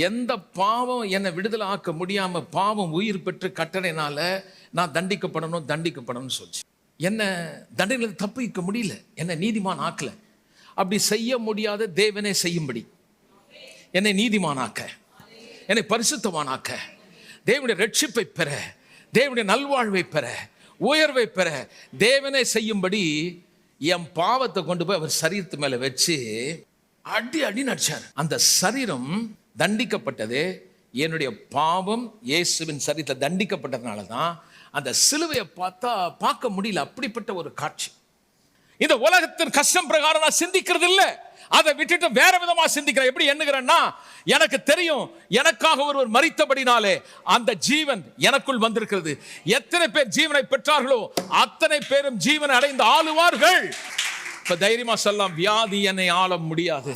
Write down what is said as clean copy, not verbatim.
எந்த பாவம் என்னை விடுதலை ஆக்க முடியாம பாவம் உயிர் பெற்று கட்டளைனால நான் தண்டிக்கப்படணும்னு சொல்லிச்சு. என்ன தண்டனை தப்பிக்க முடியல, என்ன நீதிமான் ஆக்கல. அப்படி செய்ய முடியாத தேவனே செய்யும்படி என்னை நீதிமானாக்க, என்னை பரிசுத்தமானாக்க, தேவனுடைய ரட்சிப்பை பெற, தேவனுடைய நல்வாழ்வை பெற, உயர்வை பெற தேவனே செய்யும்படி என் பாவத்தை கொண்டு போய் அவர் சரீரத்து மேல வச்சு அடி நடிச்சார். அந்த சரீரம் தண்டிக்கப்பட்டது. என்னுடைய பாவம் இயேசுவின் சரீரத்தை தண்டிக்கப்பட்டதுனால தான் அந்த சிலுவையை பார்க்க முடியல. அப்படிப்பட்ட ஒரு காட்சி. இந்த உலகத்தின் கஷ்டம் பிரகாரம் நான் சிந்திக்கிறது இல்லை, அதை விட்டுட்டு வேற விதமா சிந்திக்கிறேன். எப்படி எண்ணுகிறேன்னா, எனக்கு தெரியும் எனக்காக ஒருவர் மரித்தபடினாலே அந்த ஜீவன் எனக்குள் வந்திருக்கிறது. எத்தனை பேர் ஜீவனை பெற்றார்களோ அத்தனை பேரும் ஜீவனை அடைந்து ஆளுவார்கள். இப்ப தைரியமா சொல்லலாம், வியாதி என்னை ஆள முடியாது.